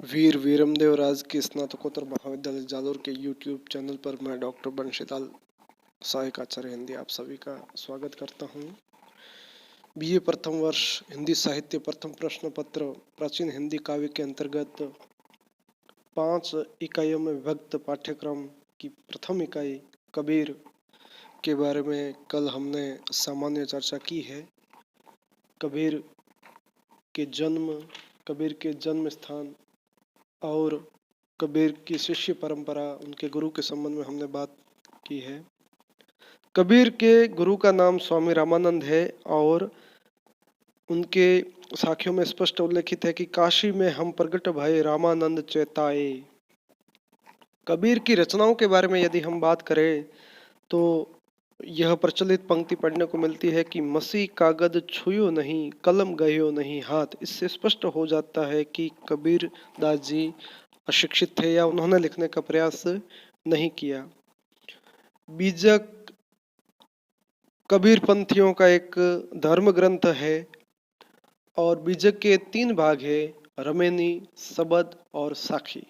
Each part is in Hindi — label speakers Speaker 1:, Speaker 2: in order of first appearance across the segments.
Speaker 1: वीर वीरमदेव राजकीय स्नातकोत्तर महाविद्यालय जालोर के यूट्यूब चैनल पर मैं डॉक्टर बंशीलाल सहायक आचार्य हिंदी आप सभी का स्वागत करता हूं। बीए प्रथम वर्ष हिंदी साहित्य प्रथम प्रश्न पत्र प्राचीन हिंदी काव्य के अंतर्गत 5 इकाइयों में विभक्त पाठ्यक्रम की प्रथम इकाई कबीर के बारे में कल हमने सामान्य चर्चा की है। कबीर के जन्म स्थान और कबीर की शिष्य परंपरा, उनके गुरु के संबंध में हमने बात की है। कबीर के गुरु का नाम स्वामी रामानंद है और उनके साखियों में स्पष्ट उल्लेखित है कि काशी में हम प्रगट भये रामानंद चेताए। कबीर की रचनाओं के बारे में यदि हम बात करें तो यह प्रचलित पंक्ति पढ़ने को मिलती है कि मसी कागज छुयो नहीं, कलम गयो नहीं हाथ। इससे स्पष्ट हो जाता है कि कबीर दास जी अशिक्षित थे या उन्होंने लिखने का प्रयास नहीं किया। बीजक कबीर पंथियों का एक धर्म ग्रंथ है और बीजक के 3 भाग है, रमेनी, सबद और साखी।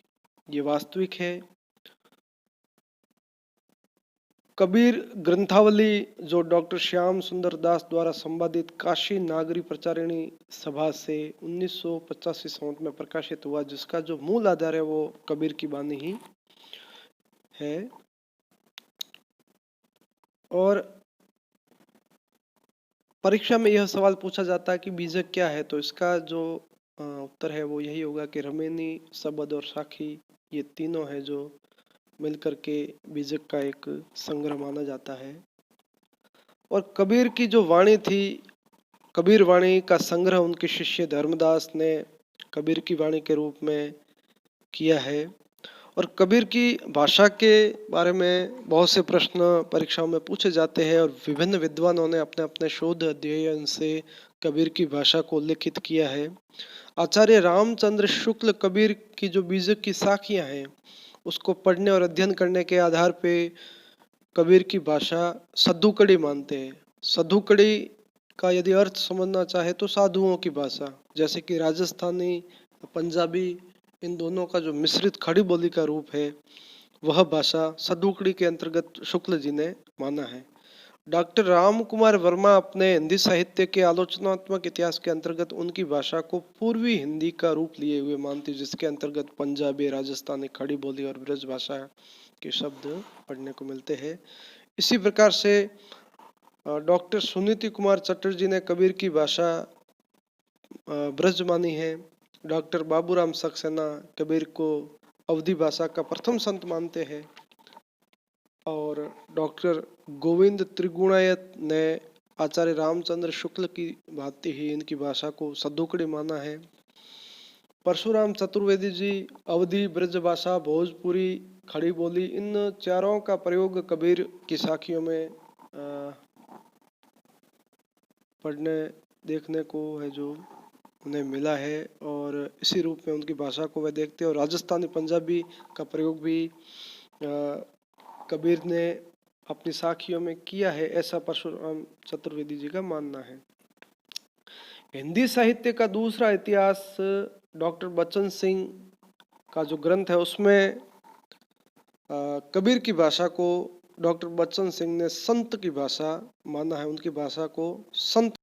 Speaker 1: ये वास्तविक है। कबीर ग्रंथावली जो डॉक्टर श्याम सुंदर दास द्वारा संपादित काशी नागरी प्रचारिणी सभा से 1985 संवत में प्रकाशित हुआ, जिसका जो मूल आधार है वो कबीर की वाणी ही है। और परीक्षा में यह सवाल पूछा जाता है कि बीजक क्या है, तो इसका जो उत्तर है वो यही होगा कि रमेनी, सबद और साखी ये तीनों है जो मिलकर के बीजक का एक संग्रह माना जाता है। और कबीर की जो वाणी थी, कबीर वाणी का संग्रह उनके शिष्य धर्मदास ने कबीर की वाणी के रूप में किया है। और कबीर की भाषा के बारे में बहुत से प्रश्न परीक्षाओं में पूछे जाते हैं और विभिन्न विद्वानों ने अपने अपने शोध अध्ययन से कबीर की भाषा को उल्लेखित किया है। आचार्य रामचंद्र शुक्ल कबीर की जो बीजक की साखियां हैं उसको पढ़ने और अध्ययन करने के आधार पे कबीर की भाषा सद्दुकड़ी मानते हैं। सद्दुकड़ी का यदि अर्थ समझना चाहे तो साधुओं की भाषा, जैसे कि राजस्थानी, पंजाबी, इन दोनों का जो मिश्रित खड़ी बोली का रूप है वह भाषा सद्दुकड़ी के अंतर्गत शुक्ल जी ने माना है। डॉक्टर राम कुमार वर्मा अपने हिंदी साहित्य के आलोचनात्मक इतिहास के अंतर्गत उनकी भाषा को पूर्वी हिंदी का रूप लिए हुए मानती, जिसके अंतर्गत पंजाबी, राजस्थानी, खड़ी बोली और ब्रज भाषा के शब्द पढ़ने को मिलते हैं। इसी प्रकार से डॉक्टर सुनीति कुमार चटर्जी ने कबीर की भाषा ब्रज मानी है। डॉक्टर बाबूराम सक्सेना कबीर को अवधी भाषा का प्रथम संत मानते हैं और डॉक्टर गोविंद त्रिगुणायत ने आचार्य रामचंद्र शुक्ल की भांति ही इनकी भाषा को सद्दुकड़ी माना है। परशुराम चतुर्वेदी जी अवधी, ब्रज भाषा, भोजपुरी, खड़ी बोली, इन चारों का प्रयोग कबीर की साखियों में पढ़ने देखने को है जो उन्हें मिला है और इसी रूप में उनकी भाषा को वे देखते हैं। और राजस्थानी, पंजाबी का प्रयोग भी कबीर ने अपनी साखियों में किया है, ऐसा परशुराम चतुर्वेदी जी का मानना है। हिंदी साहित्य का दूसरा इतिहास डॉक्टर बच्चन सिंह का जो ग्रंथ है उसमें कबीर की भाषा को डॉक्टर बच्चन सिंह ने संत की भाषा माना है। उनकी भाषा को संत